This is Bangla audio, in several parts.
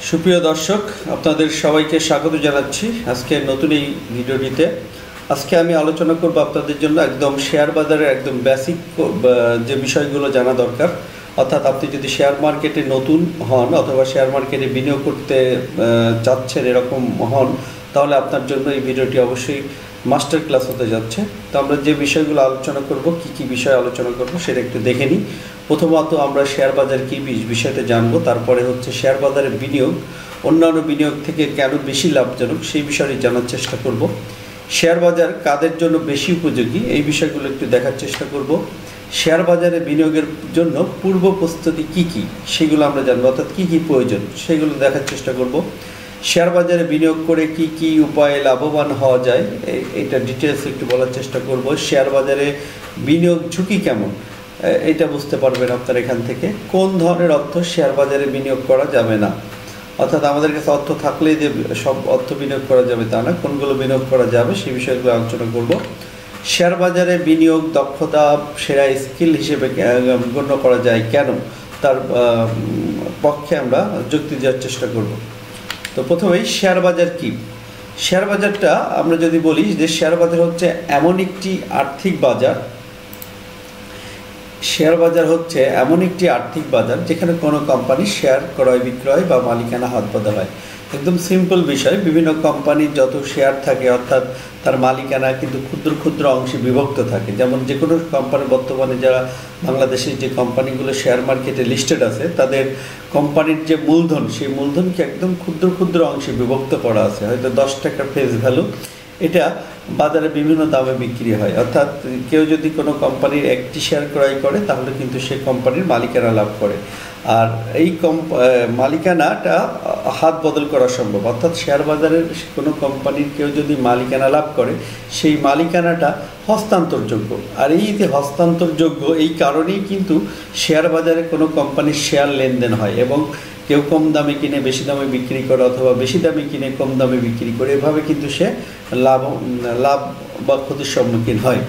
সুপ্রিয় দর্শক, আপনাদের সবাইকে স্বাগত জানাচ্ছি আজকে নতুন এই ভিডিওটিতে। আজকে আমি আলোচনা করব আপনাদের জন্য একদম শেয়ার বাজারের একদম বেসিক যে বিষয়গুলো জানা দরকার। অর্থাৎ আপনি যদি শেয়ার মার্কেটে নতুন হন অথবা শেয়ার মার্কেটে বিনিয়োগ করতে চাচ্ছেন এরকম হন, তাহলে আপনার জন্য এই ভিডিওটি অবশ্যই মাস্টার ক্লাস হতে যাচ্ছে। তো আমরা যে বিষয়গুলো আলোচনা করব, কি বিষয় আলোচনা করব সেটা একটু দেখে নিই। প্রথমত আমরা শেয়ার বাজার কী বিষয়টা জানবো, তারপরে হচ্ছে শেয়ার বাজারে বিনিয়োগ অন্যান্য বিনিয়োগ থেকে কেন বেশি লাভজনক সেই বিষয়টি জানার চেষ্টা করব। শেয়ার বাজার কাদের জন্য বেশি উপযোগী এই বিষয়গুলো একটু দেখার চেষ্টা করব। শেয়ার বাজারে বিনিয়োগের জন্য পূর্ব প্রস্তুতি কী সেগুলো আমরা জানবো, অর্থাৎ কী প্রয়োজন সেগুলো দেখার চেষ্টা করব। শেয়ার বাজারে বিনিয়োগ করে কি উপায়ে লাভবান হওয়া যায় এটা ডিটেলস একটু বলার চেষ্টা করব। শেয়ার বাজারে বিনিয়োগ ঝুঁকি কেমন এটা বুঝতে পারবেন আপনার এখান থেকে। কোন ধরনের অর্থ শেয়ার বাজারে বিনিয়োগ করা যাবে না, অর্থাৎ আমাদের কাছে অর্থ থাকলেই যে সব অর্থ বিনিয়োগ করা যাবে তা না, কোনগুলো বিনিয়োগ করা যাবে সেই বিষয়গুলো আলোচনা করব। শেয়ার বাজারে বিনিয়োগ দক্ষতা সেরা স্কিল হিসেবে গণ্য করা যায় কেন, তার পক্ষে আমরা যুক্তি দেওয়ার চেষ্টা করব। তো প্রথমেই শেয়ার বাজার কি। শেয়ার বাজারটা আমরা যদি বলি যে শেয়ার বাজার হচ্ছে এমন একটি আর্থিক বাজার, শেয়ার বাজার হচ্ছে এমন একটি আর্থিক বাজার যেখানে কোনো কোম্পানির শেয়ার ক্রয় বিক্রয় বা মালিকানা হাত বাঁধা হয়। একদম সিম্পল বিষয়, বিভিন্ন কোম্পানির যত শেয়ার থাকে অর্থাৎ তার মালিকানা কিন্তু ক্ষুদ্র ক্ষুদ্র অংশে বিভক্ত থাকে। যেমন যে কোনো কোম্পানি বর্তমানে যারা বাংলাদেশের যে কোম্পানিগুলো শেয়ার মার্কেটে লিস্টেড আছে তাদের কোম্পানির যে মূলধন সেই মূলধনকে একদম ক্ষুদ্র ক্ষুদ্র অংশে বিভক্ত করা আছে। হয়তো 10 টাকার ফেস ভ্যালু, এটা বাজারে বিভিন্ন দামে বিক্রি হয়। অর্থাৎ কেউ যদি কোনো কোম্পানির একটি শেয়ার ক্রয় করে তাহলে কিন্তু সে কোম্পানির মালিকানা লাভ করে। আর এই মালিকানাটা হাত বদল করা সম্ভব, অর্থাৎ শেয়ার বাজারের কোনো কোম্পানির কেউ যদি মালিকানা লাভ করে সেই মালিকানাটা হস্তান্তরযোগ্য। আর এই যে হস্তান্তরযোগ্য এই কারণেই কিন্তু শেয়ার বাজারে কোনো কোম্পানির শেয়ার লেনদেন হয় এবং কেউ কম দামে কিনে বেশি দামে বিক্রি করে অথবা বেশি দামে কিনে কম দামে বিক্রি করে, এভাবে কিন্তু সে লাভ বা ক্ষতির সম্মুখীন হয়।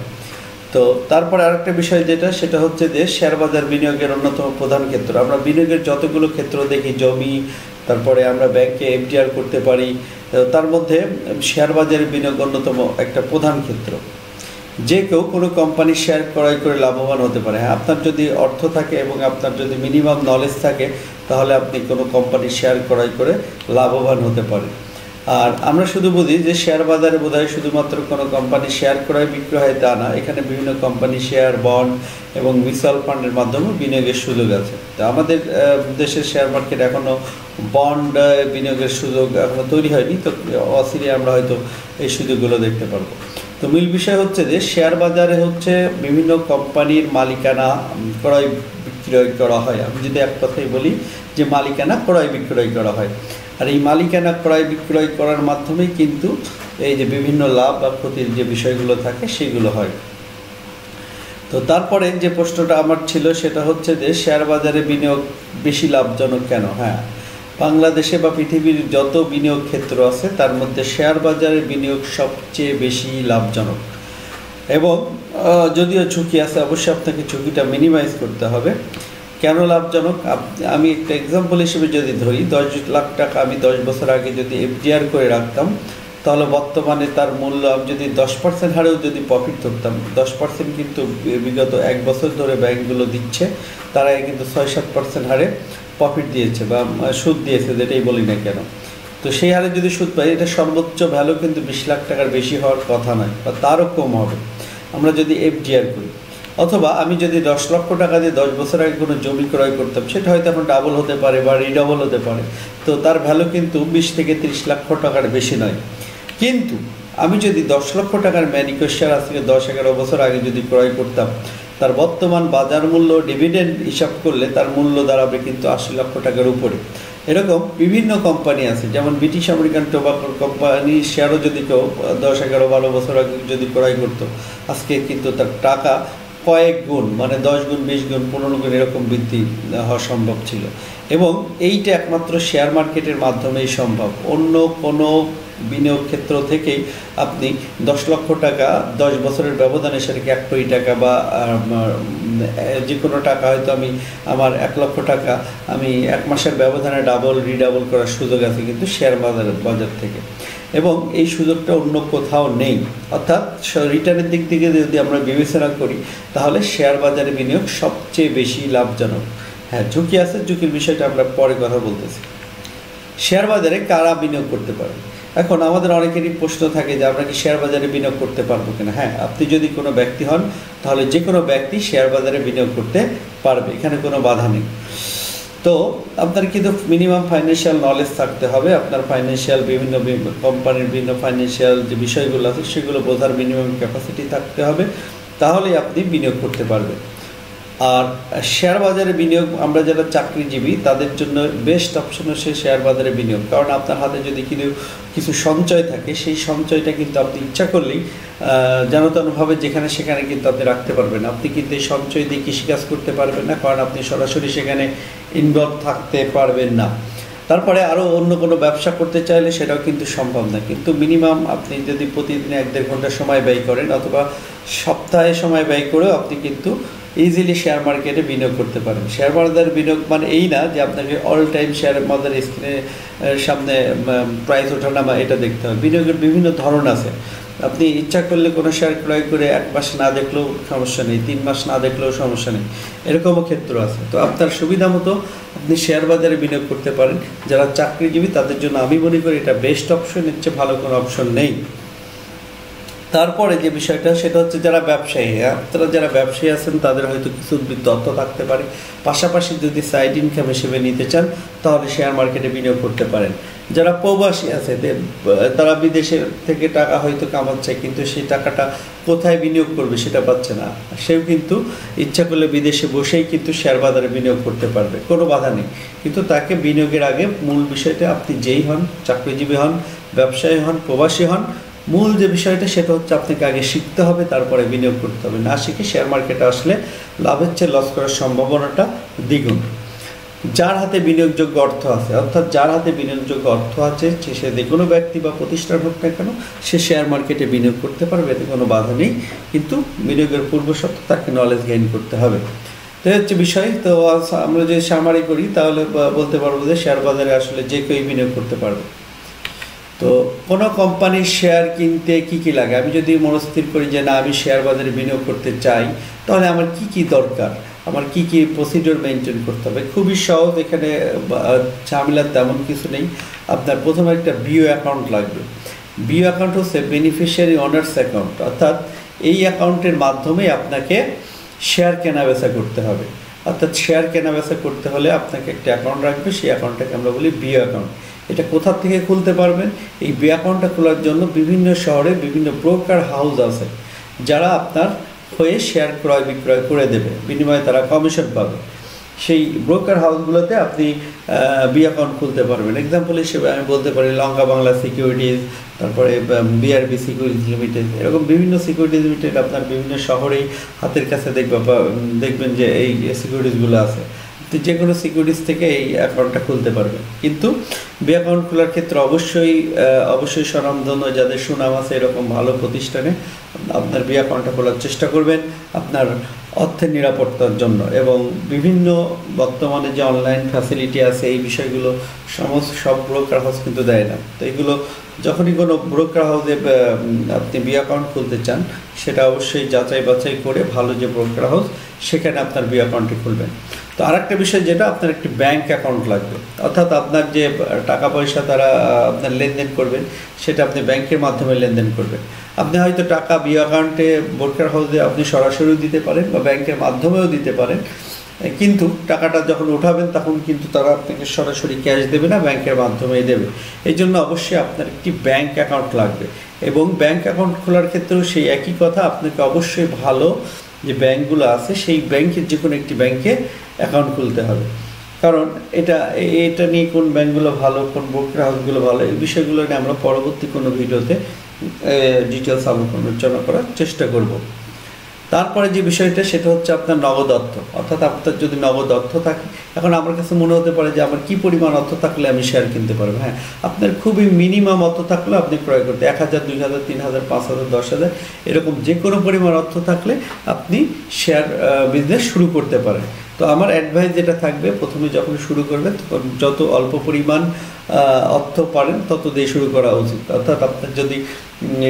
তো তারপরে আরেকটা বিষয় সেটা হচ্ছে যে শেয়ার বাজার বিনিয়োগের অন্যতম প্রধান ক্ষেত্র। আমরা বিনিয়োগের যতগুলো ক্ষেত্র দেখি, জমি, তারপরে আমরা ব্যাংকে এফডিআর করতে পারি, তার মধ্যে শেয়ার বাজারে বিনিয়োগ অন্যতম একটা প্রধান ক্ষেত্র। যে কেউ কোনো কোম্পানির শেয়ার ক্রয় করে লাভবান হতে পারে। হ্যাঁ, আপনার যদি অর্থ থাকে এবং আপনার যদি মিনিমাম নলেজ থাকে তাহলে আপনি কোনো কোম্পানির শেয়ার ক্রয় করে লাভবান হতে পারেন। আর আমরা শুধু বুঝি যে শেয়ার বাজারে বোধহয় শুধুমাত্র কোনো কোম্পানির শেয়ার ক্রয় বিক্রয় হয় তা না, এখানে বিভিন্ন কোম্পানি শেয়ার, বন্ড এবং মিউচুয়াল ফান্ডের মাধ্যমে বিনিয়োগের সুযোগ আছে। তো আমাদের দেশের শেয়ার মার্কেট এখনও বন্ড বিনিয়োগের সুযোগ এখনও তৈরি হয়নি, তো অচিরে আমরা হয়তো এই সুযোগগুলো দেখতে পারবো। তো মূল বিষয় হচ্ছে যে শেয়ার বাজারে হচ্ছে বিভিন্ন কোম্পানির মালিকানা ক্রয় বিক্রয় করা হয়। আমি যদি এক কথাই বলি যে মালিকানা ক্রয় বিক্রয় করা হয়, আর এই মালিকানা ক্রয় বিক্রয় করার মাধ্যমেই কিন্তু এই যে বিভিন্ন লাভ বা ক্ষতির যে বিষয়গুলো থাকে সেগুলো হয়। তো তারপরে যে প্রশ্নটা আমার ছিল সেটা হচ্ছে যে শেয়ার বাজারে বিনিয়োগ বেশি লাভজনক কেন। হ্যাঁ, বাংলাদেশে বা পৃথিবীর যত বিনিয়োগ ক্ষেত্র আছে তার মধ্যে শেয়ার বাজারে বিনিয়োগ সবচেয়ে বেশি লাভজনক। এবং যদিও ঝুঁকি আছে, অবশ্যই আপনাকে ঝুঁকিটা মিনিমাইজ করতে হবে। কেন লাভজনক আমি একটা এক্সাম্পল হিসেবে যদি ধরি, 10 লাখ টাকা আমি 10 বছর আগে যদি এফডিআর করে রাখতাম তাহলে বর্তমানে তার মূল্য আমি যদি 10% হারেও যদি প্রফিট ধরতাম, 10% কিন্তু বিগত 1 বছর ধরে ব্যাংকগুলো দিচ্ছে, তারা কিন্তু 6-7% হারে প্রফিট দিয়েছে বা সুদ দিয়েছে, যেটাই বলি না কেন। তো সেই হারে যদি সুদ পাই, এটা সর্বোচ্চ ভ্যালু কিন্তু 20 লাখ টাকার বেশি হওয়ার কথা নয় বা তারও কম হবে আমরা যদি এফডিআর করি। অথবা আমি যদি 10 লক্ষ টাকা দিয়ে 10 বছর আগে কোনো জমি ক্রয় করতাম, সেটা হয়তো এখন ডাবল হতে পারে বা রিডাবল হতে পারে, তো তার ভ্যালু কিন্তু 20 থেকে 30 লক্ষ টাকার বেশি নয়। কিন্তু আমি যদি 10 লক্ষ টাকার ম্যানিকো শেয়ার আজকে 10-11 বছর আগে যদি ক্রয় করতাম, তার বর্তমান বাজার মূল্য ডিভিডেন্ড হিসাব করলে তার মূল্য দাঁড়াবে কিন্তু 80 লক্ষ টাকার উপরে। এরকম বিভিন্ন কোম্পানি আছে, যেমন ব্রিটিশ আমেরিকান টোবাকোর কোম্পানি শেয়ারও যদি কেউ 10-11-12 বছর আগে যদি ক্রয় করতো, আজকে কিন্তু তার টাকা কয়েক গুণ, মানে 10 গুণ, 20 গুণ, 15 গুণ এরকম বৃদ্ধি হওয়া সম্ভব ছিল। এবং এইটা একমাত্র শেয়ার মার্কেটের মাধ্যমেই সম্ভব। অন্য কোনো বিনিয়োগ ক্ষেত্র থেকেই আপনি 10 লক্ষ টাকা 10 বছরের ব্যবধানে সেটাকে 1 কোটি টাকা বা যে কোনো টাকা, হয়তো আমি আমার 1 লক্ষ টাকা আমি 1 মাসের ব্যবধানে ডাবল রিডাবল করার সুযোগ আছে কিন্তু শেয়ার বাজার থেকে, এবং এই সুযোগটা অন্য কোথাও নেই। অর্থাৎ রিটার্নের দিক থেকে যদি আমরা বিবেচনা করি তাহলে শেয়ার বাজারে বিনিয়োগ সবচেয়ে বেশি লাভজনক। হ্যাঁ, ঝুঁকি আছে, ঝুঁকির বিষয়টা আমরা পরে কথা বলতেছি। শেয়ার বাজারে কারা বিনিয়োগ করতে পারে? এখন আমাদের অনেকেরই প্রশ্ন থাকে যে আমরা কি শেয়ার বাজারে বিনিয়োগ করতে পারবো কিনা। হ্যাঁ, আপনি যদি কোনো ব্যক্তি হন তাহলে যে কোনো ব্যক্তি শেয়ার বাজারে বিনিয়োগ করতে পারবে, এখানে কোনো বাধা নেই। তো আপনার কিন্তু মিনিমাম ফাইন্যান্সিয়াল নলেজ থাকতে হবে, আপনার ফাইন্যান্সিয়াল বিভিন্ন কোম্পানির বিভিন্ন ফাইন্যান্সিয়াল যে বিষয়গুলো আছে সেগুলো বোঝার মিনিমাম ক্যাপাসিটি থাকতে হবে, তাহলেই আপনি বিনিয়োগ করতে পারবেন। আর শেয়ার বাজারে বিনিয়োগ আমরা যারা চাকরিজীবী তাদের জন্য বেস্ট অপশন হচ্ছে শেয়ার বাজারে বিনিয়োগ। কারণ আপনার হাতে যদি কিছু সঞ্চয় থাকে, সেই সঞ্চয়টা কিন্তু আপনি ইচ্ছা করলেই যেনতেনভাবে যেখানে সেখানে কিন্তু আপনি রাখতে পারবেন। আপনি কিন্তু এই সঞ্চয় দিয়ে কৃষিকাজ করতে পারবেন না, কারণ আপনি সরাসরি সেখানে ইনভলভ থাকতে পারবেন না। তারপরে আরও অন্য কোনো ব্যবসা করতে চাইলে সেটাও কিন্তু সম্ভব না। কিন্তু মিনিমাম আপনি যদি প্রতিদিন 1-1.5 ঘন্টা সময় ব্যয় করেন অথবা সপ্তাহে সময় ব্যয় করেও আপনি কিন্তু ইজিলি শেয়ার মার্কেটে বিনিয়োগ করতে পারেন। শেয়ার বাজারে বিনিয়োগ মানে এই না যে আপনাকে অল টাইম শেয়ার বাজারের স্ক্রিনের সামনে প্রাইস ওঠানামা এটা দেখতে হবে। বিনিয়োগের বিভিন্ন ধরন আছে। আপনি ইচ্ছা করলে কোনো শেয়ার ক্রয় করে 1 মাস না দেখলেও সমস্যা নেই, 3 মাস না দেখলেও সমস্যা নেই, এরকমও ক্ষেত্র আছে। তো আপনার সুবিধা মতো আপনি শেয়ার বাজারে বিনিয়োগ করতে পারেন। যারা চাকরিজীবী তাদের জন্য আমি মনে করি এটা বেস্ট অপশন, এর চেয়ে ভালো কোনো অপশন নেই। তারপরে যে বিষয়টা সেটা হচ্ছে যারা ব্যবসায়ী, আপনারা যারা ব্যবসায়ী আছেন তাদের হয়তো কিছু তথ্য থাকতে পারে, পাশাপাশি যদি সাইড ইনকাম হিসেবে নিতে চান তাহলে শেয়ার মার্কেটে বিনিয়োগ করতে পারেন। যারা প্রবাসী আছে তারা বিদেশের থেকে টাকা হয়তো কামাচ্ছে, কিন্তু সেই টাকাটা কোথায় বিনিয়োগ করবে সেটা পাচ্ছে না, সেও কিন্তু ইচ্ছা করলে বিদেশে বসেই কিন্তু শেয়ার বাজারে বিনিয়োগ করতে পারবে, কোনো বাধা নেই। কিন্তু তাকে বিনিয়োগের আগে মূল বিষয়টা আপনি যেই হন, চাকরিজীবী হন, ব্যবসায়ী হন, প্রবাসী হন, মূল যে বিষয়টা সেটা হচ্ছে আপনাকে আগে শিখতে হবে, তারপরে বিনিয়োগ করতে হবে। না শিখে শেয়ার মার্কেটে আসলে লাভের চেয়ে লস করার সম্ভাবনাটা দ্বিগুণ। যার হাতে বিনিয়োগযোগ্য অর্থ আছে, অর্থাৎ যার হাতে বিনিয়োগযোগ্য অর্থ আছে সে যে কোনো ব্যক্তি বা প্রতিষ্ঠান হোক না কেন সে শেয়ার মার্কেটে বিনিয়োগ করতে পারবে, এতে কোনো বাধা নেই। কিন্তু বিনিয়োগের পূর্ব শর্ত তাকে নলেজ গেইন করতে হবে। তো হচ্ছে বিষয়। তো আমরা যদি সামারি করি তাহলে বলতে পারবো যে শেয়ার বাজারে আসলে যে কেউ বিনিয়োগ করতে পারবে। তো কোনো কোম্পানির শেয়ার কিনতে কি কি লাগে, আমি যদি মনস্থির করি যে না আমি শেয়ার বাজারে বিনিয়োগ করতে চাই, তাহলে আমার কি কি দরকার, আমার কি কি প্রসিডিওর মেনটেন করতে হবে। খুবই সহজ, এখানে ঝামেলার তেমন কিছু নেই। আপনার প্রথমে একটা বিও অ্যাকাউন্ট লাগবে। বিও অ্যাকাউন্ট হচ্ছে বেনিফিশিয়ারি অনার্স অ্যাকাউন্ট, অর্থাৎ এই অ্যাকাউন্টের মাধ্যমে আপনাকে শেয়ার কেনাবেচা করতে হবে। অর্থাৎ শেয়ার কেনাবেচা করতে হলে আপনাকে একটা অ্যাকাউন্ট রাখবে, সেই অ্যাকাউন্টটাকে আমরা বলি বিও অ্যাকাউন্ট। এটা কোথা থেকে খুলতে পারবেন? এই বিও অ্যাকাউন্টটা খোলার জন্য বিভিন্ন শহরে বিভিন্ন ব্রোকার হাউস আছে যারা আপনার হয়ে শেয়ার ক্রয় বিক্রয় করে দেবে, বিনিময়ে তারা কমিশন পাবে। সেই ব্রোকার হাউসগুলোতে আপনি বিও অ্যাকাউন্ট খুলতে পারবেন। এক্সাম্পল হিসেবে আমি বলতে পারি লঙ্কা বাংলা সিকিউরিটিজ, তারপরে বিআরবি সিকিউরিটিজ লিমিটেড, এরকম বিভিন্ন সিকিউরিটিজ লিমিটেড আপনার বিভিন্ন শহরেই হাতের কাছে দেখবেন যে এই সিকিউরিটিজগুলো আছে। যে কোনো সিকিউরিটিজ থেকে এই অ্যাকাউন্টটা খুলতে পারবেন। কিন্তু বিও অ্যাকাউন্ট খোলার ক্ষেত্রে অবশ্যই স্বনামধন্য যাদের সুনাম আছে এরকম ভালো প্রতিষ্ঠানে আপনার বিও অ্যাকাউন্টটা খোলার চেষ্টা করবেন আপনার অর্থের নিরাপত্তার জন্য। এবং বিভিন্ন বর্তমানে যে অনলাইন ফ্যাসিলিটি আছে এই বিষয়গুলো সব ব্রোকার হাউস কিন্তু দেয় না। তো এগুলো যখনই কোনো ব্রোকার হাউসে আপনি বিও অ্যাকাউন্ট খুলতে চান সেটা অবশ্যই যাচাই বাছাই করে ভালো যে ব্রোকার হাউস সেখানে আপনার বিও অ্যাকাউন্টটি খুলবেন। তো আরেকটা বিষয় যেটা আপনার একটি ব্যাংক অ্যাকাউন্ট লাগবে, অর্থাৎ আপনার যে টাকা পয়সা তারা আপনার লেনদেন করবেন সেটা আপনি ব্যাংকের মাধ্যমে লেনদেন করবেন। আপনি হয়তো টাকা বিও অ্যাকাউন্টে ব্রোকার হাউসে আপনি সরাসরিও দিতে পারেন বা ব্যাংকের মাধ্যমেও দিতে পারেন, কিন্তু টাকাটা যখন উঠাবেন তখন কিন্তু তারা আপনাকে সরাসরি ক্যাশ দেবে না, ব্যাংকের মাধ্যমেই দেবে। এই জন্য অবশ্যই আপনার একটি ব্যাংক অ্যাকাউন্ট লাগবে। এবং ব্যাংক অ্যাকাউন্ট খোলার ক্ষেত্রেও সেই একই কথা, আপনাকে অবশ্যই ভালো যে ব্যাংকগুলো আছে সেই ব্যাংকের যে কোনো একটি ব্যাংকে অ্যাকাউন্ট খুলতে হবে। কারণ এটা নিয়ে কোন ব্যাংকগুলো ভালো, কোন ব্রোকার হাউসগুলো ভালো, এই বিষয়গুলো নিয়ে আমরা পরবর্তী কোনো ভিডিওতে ডিটেলস আলোচনা করার চেষ্টা করব। তারপরে যে বিষয়টা সেটা হচ্ছে আপনার নগদ অর্থ, অর্থাৎ আপনার যদি নগদ অর্থ থাকে, এখন আমার কাছে মনে হতে পারে যে আমার কী পরিমাণ অর্থ থাকলে আমি শেয়ার কিনতে পারবো। হ্যাঁ, আপনার খুবই মিনিমাম অর্থ থাকলেও আপনি ক্রয় করতে 1000, 2000, 3000, 5000, 10,000 এরকম যে কোনো পরিমাণ অর্থ থাকলে আপনি শেয়ার বিজনেস শুরু করতে পারেন। তো আমার অ্যাডভাইস যেটা থাকবে, প্রথমে যখন শুরু করবেন তখন যত অল্প পরিমাণ অর্থ পারেন তত দিয়ে শুরু করা উচিত। অর্থাৎ আপনার যদি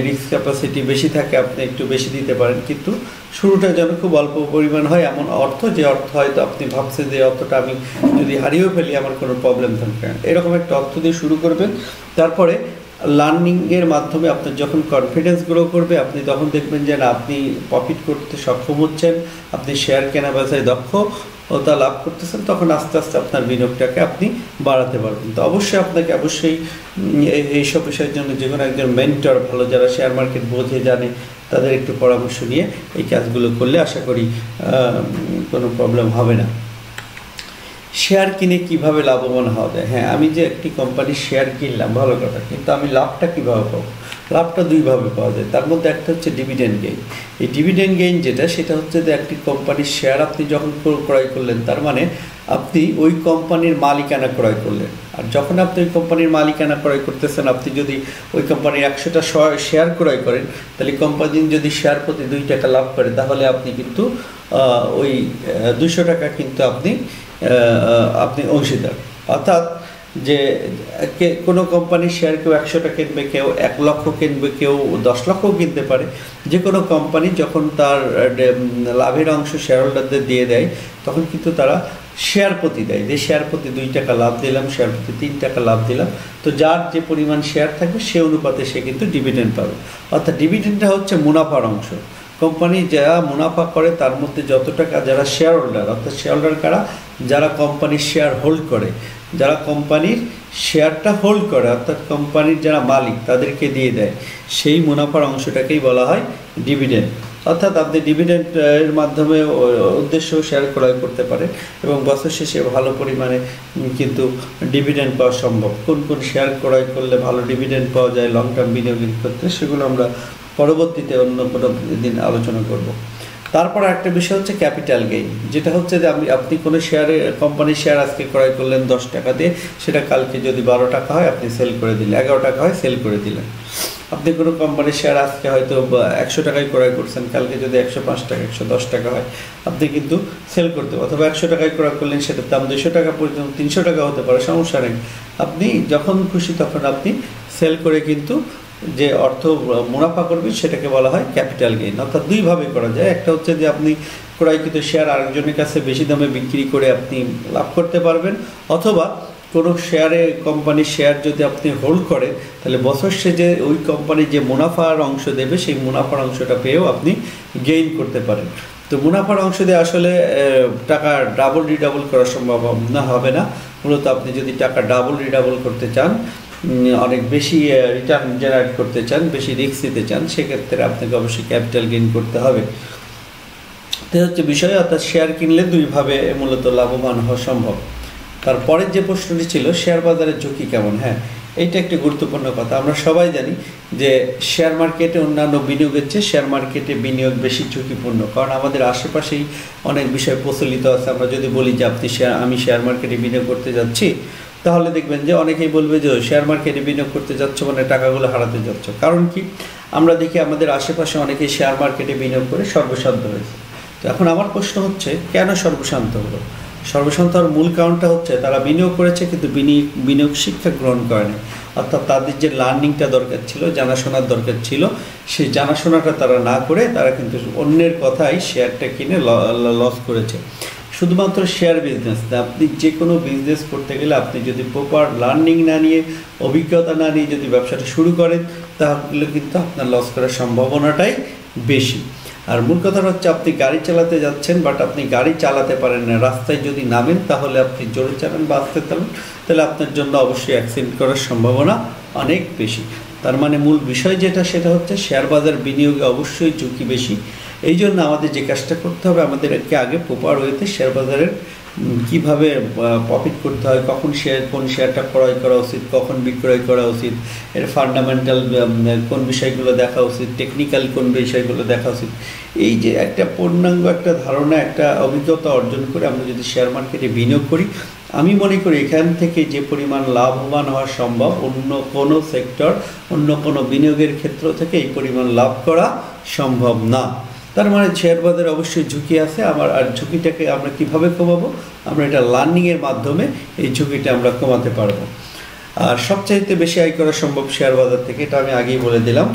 রিস্ক ক্যাপাসিটি বেশি থাকে আপনি একটু বেশি দিতে পারেন, কিন্তু শুরুটা যেন খুব অল্প পরিমাণ হয়, এমন অর্থ যে অর্থ হয়তো আপনি ভাবছেন যে অর্থটা আমি যদি হারিয়েও ফেলি আমার কোনো প্রবলেম থাকবে না, এরকম একটা অর্থ দিয়ে শুরু করবেন। তারপরে লার্নিংয়ের মাধ্যমে আপনার যখন কনফিডেন্স গ্রো করবে আপনি তখন দেখবেন যে না, আপনি প্রফিট করতে সক্ষম হচ্ছেন, আপনি শেয়ার কেনা বেচায় দক্ষতা লাভ করতেছেন, তখন আস্তে আস্তে আপনার বিনিয়োগটাকে আপনি বাড়াতে পারবেন। তো অবশ্যই এইসব বিষয়ের জন্য যে কোনো একজন মেন্টর, ভালো যারা শেয়ার মার্কেট বোঝে জানে, তাদের একটু পরামর্শ নিয়ে এই কাজগুলো করলে আশা করি কোনো প্রবলেম হবে না। শেয়ার কিনে কিভাবে লাভবান হওয়া যায়? হ্যাঁ, আমি যে একটি কোম্পানির শেয়ার কিনলাম ভালো কথা, কিন্তু আমি লাভটা কীভাবে পাবো? লাভটা দুইভাবে পাওয়া যায়। তার মধ্যে একটা হচ্ছে ডিভিডেন্ড গেইন। এই ডিভিডেন্ড গেইন সেটা হচ্ছে যে একটি কোম্পানির শেয়ার আপনি যখন ক্রয় করলেন, তার মানে আপনি ওই কোম্পানির মালিকানা ক্রয় করলেন। আর যখন আপনি ওই কোম্পানির মালিকানা ক্রয় করতেছেন, আপনি যদি ওই কোম্পানির 100টা শেয়ার ক্রয় করেন, তাহলে কোম্পানি যদি শেয়ার প্রতি 2 টাকা লাভ করে, তাহলে আপনি কিন্তু ওই 200 টাকা কিন্তু আপনি অংশীদার। অর্থাৎ যে কোনো কোম্পানির শেয়ার কেউ 100টা কিনবে, কেউ 1 লক্ষ কিনবে, কেউ 10 লক্ষ কিনতে পারে। যে কোনো কোম্পানি যখন তার লাভের অংশ শেয়ার হোল্ডারদের দিয়ে দেয়, তখন কিন্তু তারা শেয়ার প্রতি দেয়, যে শেয়ার প্রতি 2 টাকা লাভ দিলাম, শেয়ার প্রতি 3 টাকা লাভ দিলাম। তো যার যে পরিমাণ শেয়ার থাকবে সে অনুপাতে সে কিন্তু ডিভিডেন্ড পাবে। অর্থাৎ ডিভিডেন্ডটা হচ্ছে মুনাফার অংশ। কোম্পানি যারা মুনাফা করে তার মধ্যে যত টাকা যারা শেয়ার হোল্ডার, অর্থাৎ শেয়ার হোল্ডার কারা? যারা কোম্পানির শেয়ার হোল্ড করে, যারা কোম্পানির শেয়ারটা হোল্ড করে, অর্থাৎ কোম্পানির যারা মালিক তাদেরকে দিয়ে দেয়, সেই মুনাফার অংশটাকেই বলা হয় ডিভিডেন্ড। অর্থাৎ আপনি ডিভিডেন্ডের মাধ্যমে উদ্দেশ্য শেয়ার ক্রয় করতে পারেন এবং বছর শেষে ভালো পরিমাণে কিন্তু ডিভিডেন্ড পাওয়া সম্ভব। কোন কোন শেয়ার ক্রয় করলে ভালো ডিভিডেন্ড পাওয়া যায় লং টার্ম বিনিয়োগের ক্ষেত্রে, সেগুলো আমরা পরবর্তীতে অন্য কোনো দিন আলোচনা করব। তারপর একটা বিষয় হচ্ছে ক্যাপিটাল গেইন, যেটা হচ্ছে যে আপনি কোনো কোম্পানির শেয়ার আজকে ক্রয় করলেন 10 টাকা দিয়ে, সেটা কালকে যদি 12 টাকা হয় আপনি সেল করে দিলেন, 11 টাকা হয় সেল করে দিলেন। আপনি কোনো কোম্পানির শেয়ার আজকে হয়তো 100 টাকায় ক্রয় করছেন, কালকে যদি 105 টাকা 110 টাকা হয় আপনি কিন্তু সেল করতে, অথবা 100 টাকায় ক্রয় করলেন সেটার দাম 200 টাকা পর্যন্ত 300 টাকা হতে পারে, সমস্যা নেই। আপনি যখন খুশি তখন আপনি সেল করে কিন্তু যে অর্থ মুনাফা করবেন সেটাকে বলা হয় ক্যাপিটাল গেইন। অর্থাৎ দুইভাবে করা যায়। একটা হচ্ছে যে আপনি ক্রয়কৃত শেয়ার আরেকজনের কাছে বেশি দামে বিক্রি করে আপনি লাভ করতে পারবেন, অথবা কোনো কোম্পানির শেয়ার যদি আপনি হোল্ড করেন, তাহলে বছর শেষে ওই কোম্পানির যে মুনাফার অংশ দেবে সেই মুনাফার অংশটা পেয়েও আপনি গেইন করতে পারেন। তো মুনাফার অংশ দিয়ে আসলে টাকা ডাবল রিডাবল করা সম্ভব হবে না। মূলত আপনি যদি টাকা ডাবল রিডাবল করতে চান, অনেক বেশি রিটার্ন জেনারেট করতে চান, বেশি রিস্ক নিতে চান, সেক্ষেত্রে আপনাকে অবশ্যই ক্যাপিটাল গেইন করতে হবে। তো হচ্ছে বিষয়, অর্থাৎ শেয়ার কিনলে দুইভাবে মূলত লাভবান হওয়া সম্ভব। তারপরের যে প্রশ্নটি ছিল শেয়ার বাজারের ঝুঁকি কেমন? হ্যাঁ, এইটা একটি গুরুত্বপূর্ণ কথা। আমরা সবাই জানি যে শেয়ার মার্কেটে অন্যান্য বিনিয়োগের চেয়ে শেয়ার মার্কেটে বিনিয়োগ বেশি ঝুঁকিপূর্ণ, কারণ আমাদের আশেপাশেই অনেক বিষয় প্রচলিত আছে। আমরা যদি বলি যে আমি শেয়ার মার্কেটে বিনিয়োগ করতে যাচ্ছি, তাহলে দেখবেন যে অনেকেই বলবে যে শেয়ার মার্কেটে বিনিয়োগ করতে যাচ্ছ মানে টাকাগুলো হারাতে যাচ্ছ। কারণ কি? আমরা দেখি আমাদের আশেপাশে অনেকেই শেয়ার মার্কেটে বিনিয়োগ করে সর্বশান্ত হয়েছে। তো এখন আমার প্রশ্ন হচ্ছে, কেন সর্বশান্ত হলো? সর্বশান্ত হওয়ার মূল কারণটা হচ্ছে তারা বিনিয়োগ করেছে কিন্তু বিনিয়োগ শিক্ষা গ্রহণ করেনি। অর্থাৎ তাদের যে লার্নিংটা দরকার ছিল, জানাশোনার দরকার ছিল, সেই জানাশোনাটা তারা না করে তারা কিন্তু অন্যের কথাই শেয়ারটা কিনে লস করেছে। শুধুমাত্র শেয়ার বিজনেস না, আপনি যে কোনো বিজনেস করতে গেলে আপনি যদি প্রপার লার্নিং না নিয়ে, অভিজ্ঞতা না নিয়ে যদি ব্যবসাটা শুরু করেন, তাহলে কিন্তু আপনার লস করার সম্ভাবনাটাই বেশি। আর মূল কথা হচ্ছে, আপনি গাড়ি চালাতে যাচ্ছেন বাট আপনি গাড়ি চালাতে পারেন না, রাস্তায় যদি নামেন তাহলে আপনি জোরে চালান বা আস্তে চালান, তাহলে আপনার জন্য অবশ্যই অ্যাক্সিডেন্ট করার সম্ভাবনা অনেক বেশি। তার মানে মূল বিষয় যেটা, সেটা হচ্ছে শেয়ার বাজার বিনিয়োগে অবশ্যই ঝুঁকি বেশি। এই জন্য আমাদের যে কাজটা করতে হবে, আমাদেরকে আগে প্রপার ওয়েতে শেয়ার বাজারের কিভাবে প্রফিট করতে হয়, কখন কোন শেয়ারটা ক্রয় করা উচিত, কখন বিক্রয় করা উচিত, এর ফান্ডামেন্টাল কোন বিষয়গুলো দেখা উচিত, টেকনিক্যাল কোন বিষয়গুলো দেখা উচিত, এই যে একটা পূর্ণাঙ্গ একটা ধারণা, একটা অভিজ্ঞতা অর্জন করে আমরা যদি শেয়ার মার্কেটে বিনিয়োগ করি, আমি মনে করি এখান থেকে যে পরিমাণ লাভবান হওয়া সম্ভব অন্য কোনো সেক্টর, অন্য কোনো বিনিয়োগের ক্ষেত্র থেকে এই পরিমাণ লাভ করা সম্ভব না। তার মানে শেয়ার বাজারে অবশ্যই ঝুঁকি আছে। আর ঝুঁকিটাকে আমরা কিভাবে কমাবো? আমরা এটা লার্নিংয়ের মাধ্যমে এই ঝুঁকিটা আমরা কমাতে পারবো। আর সবচাইতে বেশি আয় করা সম্ভব শেয়ার বাজার থেকে, এটা আমি আগেই বলে দিলাম।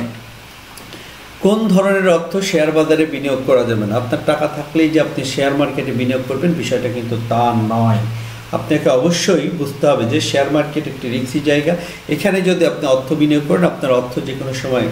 কোন ধরনের অর্থ শেয়ার বাজারে বিনিয়োগ করা যাবে না? আপনার টাকা থাকলেই যে আপনি শেয়ার মার্কেটে বিনিয়োগ করবেন, বিষয়টা কিন্তু তা নয়। আপনাকে অবশ্যই বুঝতে হবে যে শেয়ার মার্কেট একটি রিস্কি জায়গা। এখানে যদি আপনি অর্থ বিনিয়োগ করেন, আপনার অর্থ যে কোনো সময়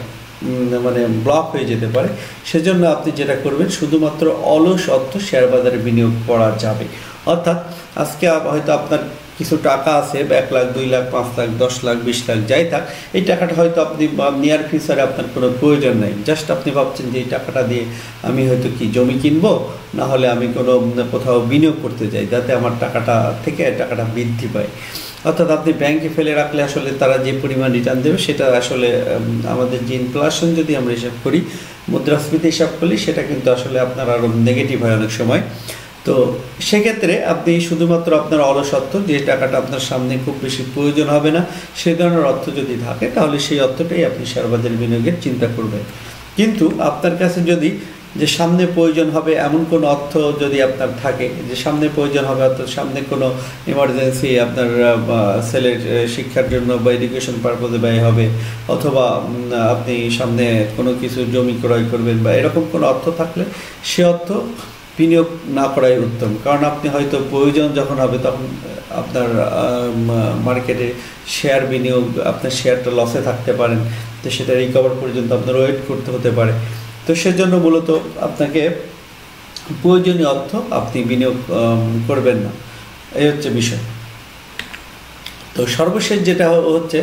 মানে ব্লক হয়ে যেতে পারে। সেজন্য আপনি যেটা করবেন, শুধুমাত্র অলস অর্থ শেয়ার বাজারে বিনিয়োগ করা যাবে। অর্থাৎ আজকে হয়তো আপনার কিছু টাকা আছে, 1 লাখ, 2 লাখ, 5 লাখ, 10 লাখ, 20 লাখ, যাই থাক, এই টাকাটা হয়তো আপনি নিয়ার ফিউচারে আপনার কোনো প্রয়োজন নেই। জাস্ট আপনি ভাবছেন যে এই টাকাটা দিয়ে আমি হয়তো কি জমি কিনবো, না হলে আমি কোনো কোথাও বিনিয়োগ করতে যাই যাতে আমার টাকাটা বৃদ্ধি পায়। অর্থাৎ আপনি ব্যাংকে ফেলে রাখলে আসলে তারা যে পরিমাণ রিটার্ন দেবে সেটা আসলে আমাদের যে ইনফ্লেশন যদি আমরা হিসাব করি, মুদ্রাস্ফীতি হিসাব করি, সেটা কিন্তু আসলে আপনার আরও নেগেটিভ হয় অনেক সময়। তো সেক্ষেত্রে আপনি শুধুমাত্র আপনার অলস অর্থ, যে টাকাটা আপনার সামনে খুব বেশি প্রয়োজন হবে না, সেই ধরনের অর্থ যদি থাকে, তাহলে সেই অর্থটাই আপনি শেয়ার বাজারে বিনিয়োগের চিন্তা করবেন। কিন্তু আপনার কাছে যদি যে সামনে প্রয়োজন হবে এমন কোনো অর্থ যদি আপনার থাকে, যে সামনে প্রয়োজন হবে, অর্থাৎ সামনে কোনো ইমার্জেন্সি আপনার ছেলের শিক্ষার জন্য বা এডুকেশন পারপোজে ব্যয় হবে, অথবা আপনি সামনে কোনো কিছু জমি ক্রয় করবেন বা এরকম কোনো অর্থ থাকলে, সে অর্থ বিনিয়োগ না করাই উত্তম। কারণ আপনি হয়তো প্রয়োজন যখন হবে তখন আপনার মার্কেটে শেয়ার বিনিয়োগ, আপনার শেয়ারটা লসে থাকতে পারেন, তো সেটা রিকভার পর্যন্ত আপনার ওয়েট করতে হতে পারে। তো সেজন্য মূলত আপনাকে প্রয়োজনীয় অর্থ আপনি বিনিয়োগ করবেন না, এই হচ্ছে বিষয়। তো সর্বশেষ যেটা হচ্ছে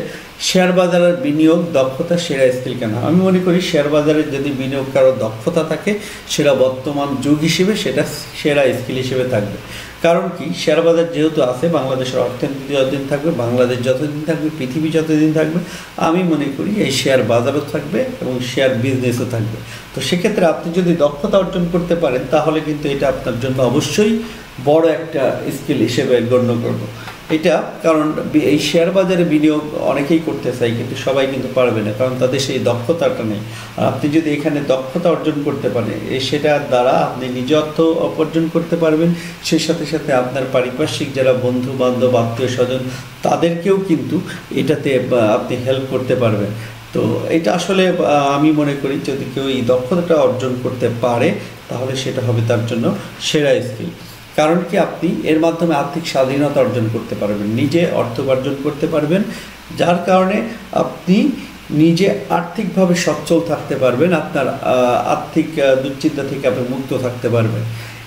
শেয়ার বাজারের বিনিয়োগ দক্ষতা সেরা স্কিল কেন? আমি মনে করি শেয়ার বাজারের যদি বিনিয়োগ কারোর দক্ষতা থাকে, সেটা বর্তমান যুগ হিসেবে সেটা সেরা স্কিল হিসেবে থাকবে। কারণ কি, শেয়ার বাজার যেহেতু আছে, বাংলাদেশের অর্থনীতি যতদিন থাকবে, বাংলাদেশ যতদিন থাকবে, পৃথিবী যতদিন থাকবে, আমি মনে করি এই শেয়ার বাজারও থাকবে এবং শেয়ার বিজনেসও থাকবে। তো সেক্ষেত্রে আপনি যদি দক্ষতা অর্জন করতে পারেন, তাহলে কিন্তু এটা আপনার জন্য অবশ্যই বড় একটা স্কিল হিসেবে গণ্য করব এটা। কারণ এই শেয়ার বাজারে বিনিয়োগ অনেকেই করতে চায়, কিন্তু সবাই কিন্তু পারবে না, কারণ তাদের সেই দক্ষতাটা নেই। আর আপনি যদি এখানে দক্ষতা অর্জন করতে পারেন, সেটার দ্বারা আপনি নিজ অর্থ উপার্জন করতে পারবেন, সেই সাথে সাথে আপনার পারিপার্শ্বিক যারা বন্ধু বান্ধব, আত্মীয় স্বজন, তাদেরকেও কিন্তু এটাতে আপনি হেল্প করতে পারবেন। তো এটা আসলে আমি মনে করি যদি কেউ এই দক্ষতাটা অর্জন করতে পারে, তাহলে সেটা হবে তার জন্য সেরা স্কিল। কারণ কি, আপনি এর মাধ্যমে আর্থিক স্বাধীনতা অর্জন করতে পারবেন, নিজে অর্থ উপার্জন করতে পারবেন, যার কারণে আপনি নিজে আর্থিকভাবে সচ্ছল থাকতে পারবেন, আপনার আর্থিক দুশ্চিন্তা থেকে আপনি মুক্ত থাকতে পারবেন।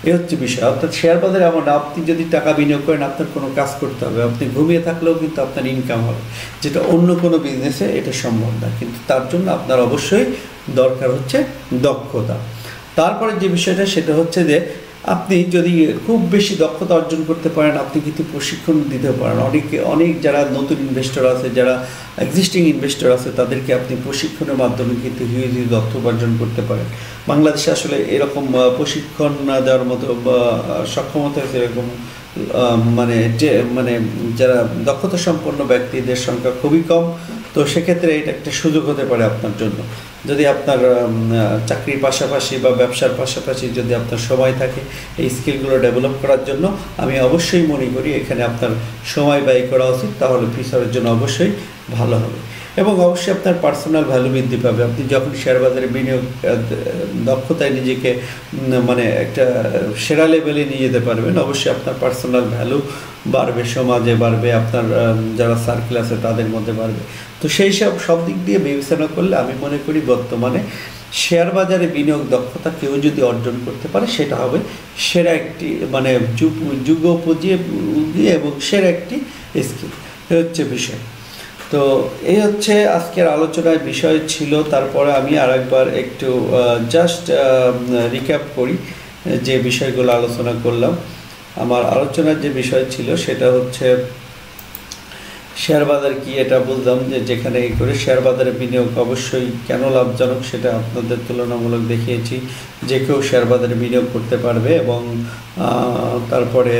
এই হচ্ছে বিষয়। অর্থাৎ শেয়ার বাজারে এমন, আপনি যদি টাকা বিনিয়োগ করেন, আপনার কোনো কাজ করতে হবে, আপনি ঘুমিয়ে থাকলেও কিন্তু আপনার ইনকাম হবে, যেটা অন্য কোনো বিজনেসে এটা সম্ভব না। কিন্তু তার জন্য আপনার অবশ্যই দরকার হচ্ছে দক্ষতা। তারপরে যে বিষয়টা, সেটা হচ্ছে যে আপনি যদি খুব বেশি দক্ষতা অর্জন করতে পারেন, আপনি কিন্তু প্রশিক্ষণ দিতে পারেন। অনেক যারা নতুন ইনভেস্টর আছে, যারা এক্সিস্টিং ইনভেস্টর আছে, তাদেরকে আপনি প্রশিক্ষণের মাধ্যমে কিন্তু হিউজ অর্থ উপার্জন করতে পারেন। বাংলাদেশে আসলে এরকম প্রশিক্ষণ দেওয়ার মতো সক্ষমতা আছে, এরকম মানে যারা দক্ষতা সম্পন্ন ব্যক্তিদের সংখ্যা খুবই কম। তো সেক্ষেত্রে এটা একটা সুযোগ হতে পারে আপনার জন্য। যদি আপনার চাকরির পাশাপাশি বা ব্যবসার পাশাপাশি যদি আপনার সময় থাকে এই স্কিলগুলো ডেভেলপ করার জন্য, আমি অবশ্যই মনে করি এখানে আপনার সময় ব্যয় করা উচিত, তাহলে ফিউচারের জন্য অবশ্যই ভালো হবে। এবং অবশ্যই আপনার পার্সোনাল ভ্যালু বৃদ্ধি পাবে। আপনি যখন শেয়ার বাজারে বিনিয়োগ দক্ষতায় নিজেকে মানে একটা সেরা লেভেলে নিয়ে যেতে পারবেন, অবশ্যই আপনার পার্সোনাল ভ্যালু বাড়বে, সমাজে বাড়বে, আপনার যারা সার্কেল আছে তাদের মধ্যে বাড়বে। তো সেই সব দিক দিয়ে বিবেচনা করলে আমি মনে করি বর্তমানে শেয়ার বাজারে বিনিয়োগ দক্ষতা কেউ যদি অর্জন করতে পারে, সেটা হবে সেরা একটি মানে যুগোপযোগী এবং সেরা একটি স্কিল। হচ্ছে বিষয়। তো এই হচ্ছে আজকের আলোচনার বিষয় ছিল। তারপরে আমি আরেকবার একটু জাস্ট রিক্যাপ করি যে বিষয়গুলো আলোচনা করলাম। আমার আলোচনার যে বিষয় ছিল সেটা হচ্ছে শেয়ার বাজার কি, এটা বললাম যে যেখানে এই করে শেয়ার বাজারে বিনিয়োগ অবশ্যই কেন লাভজনক সেটা আপনাদের তুলনামূলক দেখিয়েছি। যে কেউ শেয়ার বাজারে বিনিয়োগ করতে পারবে এবং তারপরে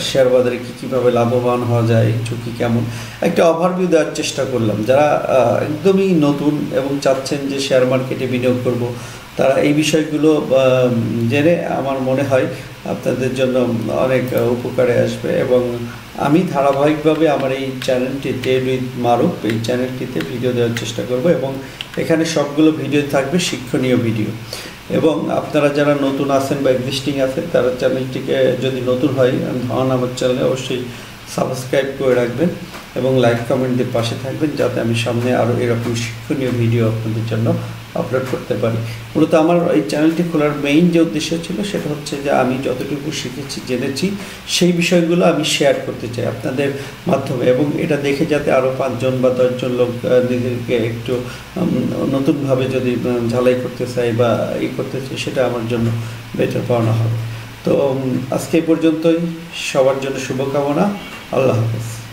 শেয়ার বাজারে কীভাবে লাভবান হওয়া যায়, ঝুঁকি কেমন, একটা ওভারভিউ দেওয়ার চেষ্টা করলাম। যারা একদমই নতুন এবং চাচ্ছেন যে শেয়ার মার্কেটে বিনিয়োগ করব, তারা এই বিষয়গুলো জেনে আমার মনে হয় আপনাদের জন্য অনেক উপকারে আসবে। এবং আমি ধারাবাহিকভাবে আমার এই চ্যানেলটি ট্রেড উইথ মারুফ, এই চ্যানেলটিতে ভিডিও দেওয়ার চেষ্টা করব এবং এখানে সবগুলো ভিডিও থাকবে শিক্ষণীয় ভিডিও। এবং আপনারা যারা নতুন আছেন বা এক্সিস্টিং আছেন, তারা চ্যানেলটিকে যদি নতুন হয় ধন আমার চ্যানেলে অবশ্যই সাবস্ক্রাইব করে রাখবেন এবং লাইক কমেন্ট দিয়ে পাশে থাকবেন, যাতে আমি সামনে আরও এরকম শিক্ষণীয় ভিডিও আপনাদের জন্য আপলোড করতে পারি। মূলত আমার এই চ্যানেলটি খোলার মেইন যে উদ্দেশ্য ছিল সেটা হচ্ছে যে আমি যতটুকু শিখেছি জেনেছি সেই বিষয়গুলো আমি শেয়ার করতে চাই আপনাদের মাধ্যমে, এবং এটা দেখে যাতে আরও 5 জন বা 10 জন লোক নিজেদেরকে একটু নতুনভাবে যদি ঝালাই করতে চাই বা করতে চাই, সেটা আমার জন্য বেটার পাওনা হবে। তো আজকে পর্যন্তই, সবার জন্য শুভকামনা। আল্লাহ হাফেজ।